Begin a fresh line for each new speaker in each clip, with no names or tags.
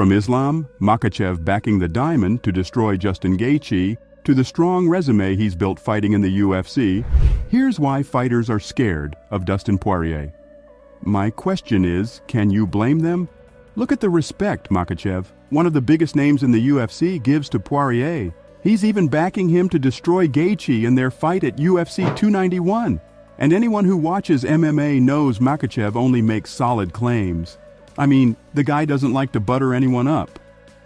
From Islam Makhachev backing the diamond to destroy Justin Gaethje, to the strong resume he's built fighting in the UFC, here's why fighters are scared of Dustin Poirier. My question is, can you blame them? Look at the respect Makhachev, one of the biggest names in the UFC, gives to Poirier. He's even backing him to destroy Gaethje in their fight at UFC 291. And anyone who watches MMA knows Makhachev only makes solid claims. I mean, the guy doesn't like to butter anyone up.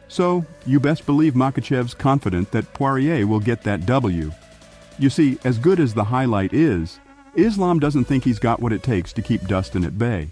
So, you best believe Makhachev's confident that Poirier will get that W. You see, as good as the highlight is, Islam doesn't think he's got what it takes to keep Dustin at bay.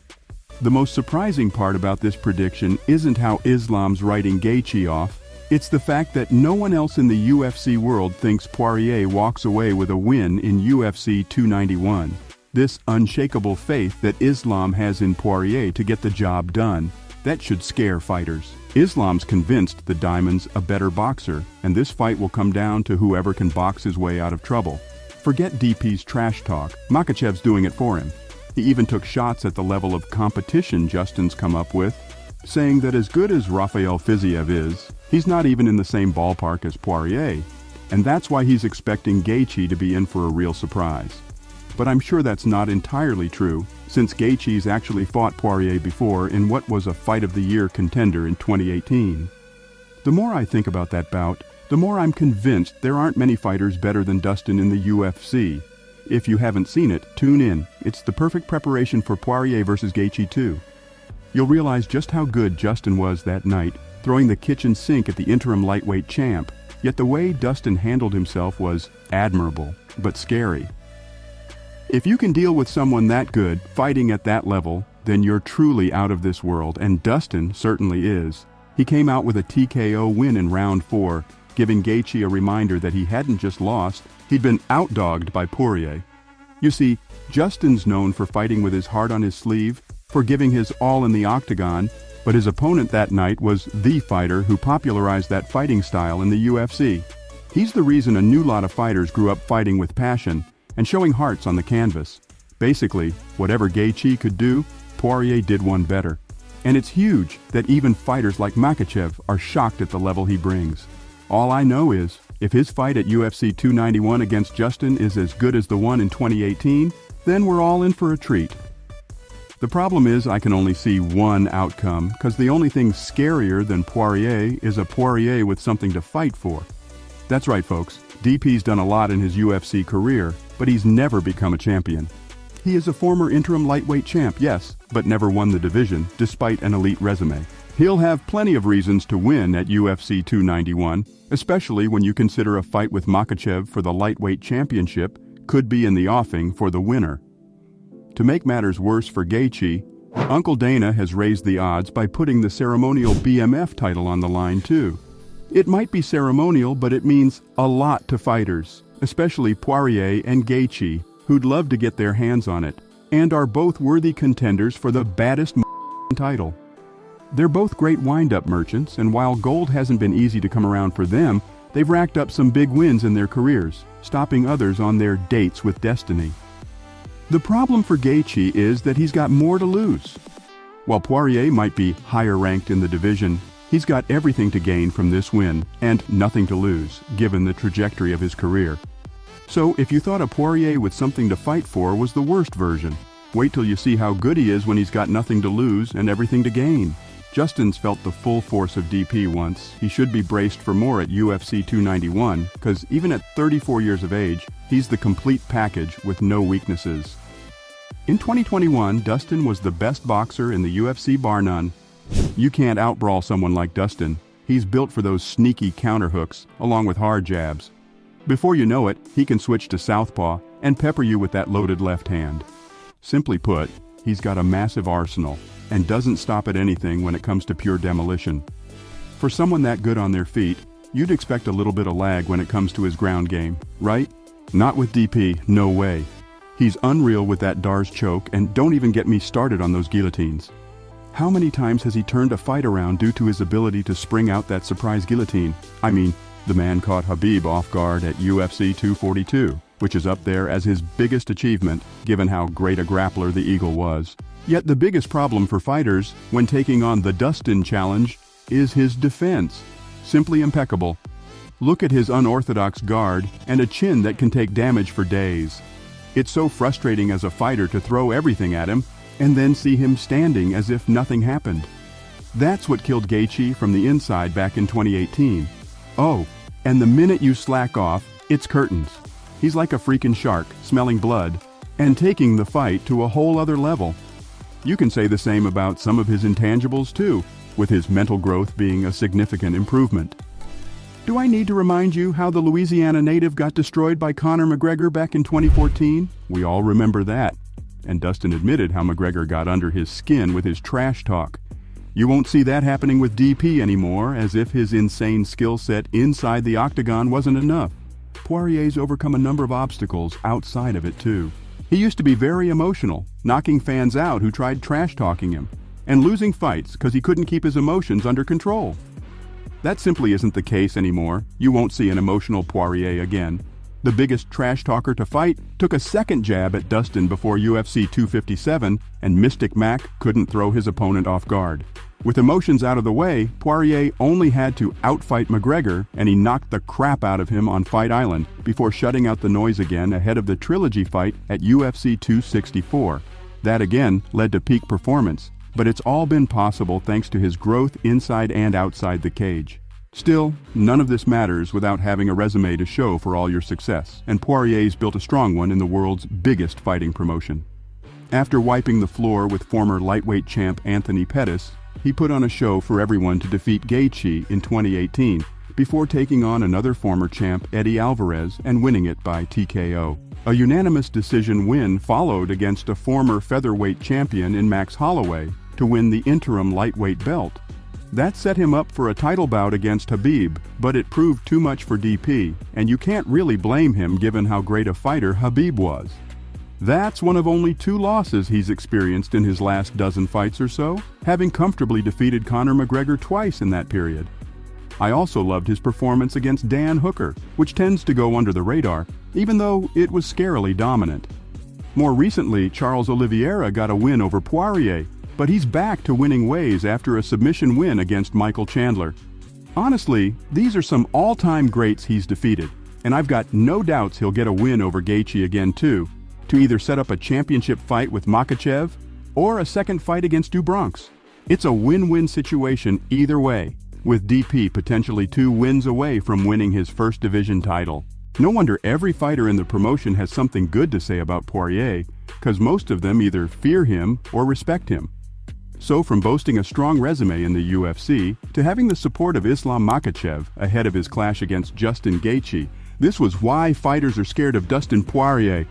The most surprising part about this prediction isn't how Islam's writing Gaethje off, it's the fact that no one else in the UFC world thinks Poirier walks away with a win in UFC 291. This unshakable faith that Islam has in Poirier to get the job done, that should scare fighters. Islam's convinced the Diamond's a better boxer, and this fight will come down to whoever can box his way out of trouble. Forget DP's trash talk, Makhachev's doing it for him. He even took shots at the level of competition Justin's come up with, saying that as good as Rafael Fiziev is, he's not even in the same ballpark as Poirier, and that's why he's expecting Gaethje to be in for a real surprise. But I'm sure that's not entirely true, since Gaethje's actually fought Poirier before in what was a Fight of the Year contender in 2018. The more I think about that bout, the more I'm convinced there aren't many fighters better than Dustin in the UFC. If you haven't seen it, tune in. It's the perfect preparation for Poirier versus Gaethje 2. You'll realize just how good Justin was that night, throwing the kitchen sink at the interim lightweight champ. Yet the way Dustin handled himself was admirable, but scary. If you can deal with someone that good, fighting at that level, then you're truly out of this world, and Dustin certainly is. He came out with a TKO win in round 4, giving Gaethje a reminder that he hadn't just lost, he'd been outdogged by Poirier. You see, Justin's known for fighting with his heart on his sleeve, for giving his all in the octagon, but his opponent that night was the fighter who popularized that fighting style in the UFC. He's the reason a new lot of fighters grew up fighting with passion and showing hearts on the canvas. Basically, whatever Gaethje could do, Poirier did one better. And it's huge that even fighters like Makhachev are shocked at the level he brings. All I know is, if his fight at UFC 291 against Justin is as good as the one in 2018, then we're all in for a treat. The problem is I can only see one outcome, because the only thing scarier than Poirier is a Poirier with something to fight for. That's right, folks. DP's done a lot in his UFC career, but he's never become a champion. He is a former interim lightweight champ, yes, but never won the division, despite an elite resume. He'll have plenty of reasons to win at UFC 291, especially when you consider a fight with Makhachev for the lightweight championship could be in the offing for the winner. To make matters worse for Gaethje, Uncle Dana has raised the odds by putting the ceremonial BMF title on the line too. It might be ceremonial, but it means a lot to fighters, especially Poirier and Gaethje, who'd love to get their hands on it, and are both worthy contenders for the baddest title. They're both great wind-up merchants, and while gold hasn't been easy to come around for them, they've racked up some big wins in their careers, stopping others on their dates with destiny. The problem for Gaethje is that he's got more to lose. While Poirier might be higher ranked in the division, he's got everything to gain from this win and nothing to lose, given the trajectory of his career. So if you thought a Poirier with something to fight for was the worst version, wait till you see how good he is when he's got nothing to lose and everything to gain. Justin's felt the full force of DP once. He should be braced for more at UFC 291, because even at 34 years of age, he's the complete package with no weaknesses. In 2021, Dustin was the best boxer in the UFC bar none. You can't outbrawl someone like Dustin. He's built for those sneaky counterhooks, along with hard jabs. Before you know it, he can switch to southpaw and pepper you with that loaded left hand. Simply put, he's got a massive arsenal and doesn't stop at anything when it comes to pure demolition. For someone that good on their feet, you'd expect a little bit of lag when it comes to his ground game, right? Not with DP, no way. He's unreal with that Dar's choke, and don't even get me started on those guillotines. How many times has he turned a fight around due to his ability to spring out that surprise guillotine? I mean, the man caught Khabib off guard at UFC 242, which is up there as his biggest achievement, given how great a grappler the Eagle was. Yet the biggest problem for fighters when taking on the Dustin challenge is his defense. Simply impeccable. Look at his unorthodox guard and a chin that can take damage for days. It's so frustrating as a fighter to throw everything at him and then see him standing as if nothing happened. That's what killed Gaethje from the inside back in 2018. Oh, and the minute you slack off, it's curtains. He's like a freaking shark, smelling blood, and taking the fight to a whole other level. You can say the same about some of his intangibles too, with his mental growth being a significant improvement. Do I need to remind you how the Louisiana native got destroyed by Conor McGregor back in 2014? We all remember that. And Dustin admitted how McGregor got under his skin with his trash talk. You won't see that happening with DP anymore, as if his insane skill set inside the octagon wasn't enough. Poirier's overcome a number of obstacles outside of it too. He used to be very emotional, knocking fans out who tried trash talking him, and losing fights because he couldn't keep his emotions under control. That simply isn't the case anymore. You won't see an emotional Poirier again. The biggest trash talker to fight took a second jab at Dustin before UFC 257, and Mystic Mac couldn't throw his opponent off guard. With emotions out of the way, Poirier only had to outfight McGregor, and he knocked the crap out of him on Fight Island before shutting out the noise again ahead of the trilogy fight at UFC 264. That again led to peak performance, but it's all been possible thanks to his growth inside and outside the cage. Still, none of this matters without having a resume to show for all your success, and Poirier's built a strong one in the world's biggest fighting promotion. After wiping the floor with former lightweight champ Anthony Pettis, he put on a show for everyone to defeat Gaethje in 2018, before taking on another former champ Eddie Alvarez and winning it by TKO. A unanimous decision win followed against a former featherweight champion in Max Holloway to win the interim lightweight belt. That set him up for a title bout against Khabib, but it proved too much for DP, and you can't really blame him given how great a fighter Khabib was. That's one of only 2 losses he's experienced in his last dozen fights or so, having comfortably defeated Conor McGregor twice in that period. I also loved his performance against Dan Hooker, which tends to go under the radar, even though it was scarily dominant. More recently, Charles Oliveira got a win over Poirier, but he's back to winning ways after a submission win against Michael Chandler. Honestly, these are some all-time greats he's defeated, and I've got no doubts he'll get a win over Gaethje again too, to either set up a championship fight with Makhachev or a second fight against Dubronx. It's a win-win situation either way, with DP potentially 2 wins away from winning his first division title. No wonder every fighter in the promotion has something good to say about Poirier, because most of them either fear him or respect him. So from boasting a strong resume in the UFC to having the support of Islam Makhachev ahead of his clash against Justin Gaethje, this was why fighters are scared of Dustin Poirier,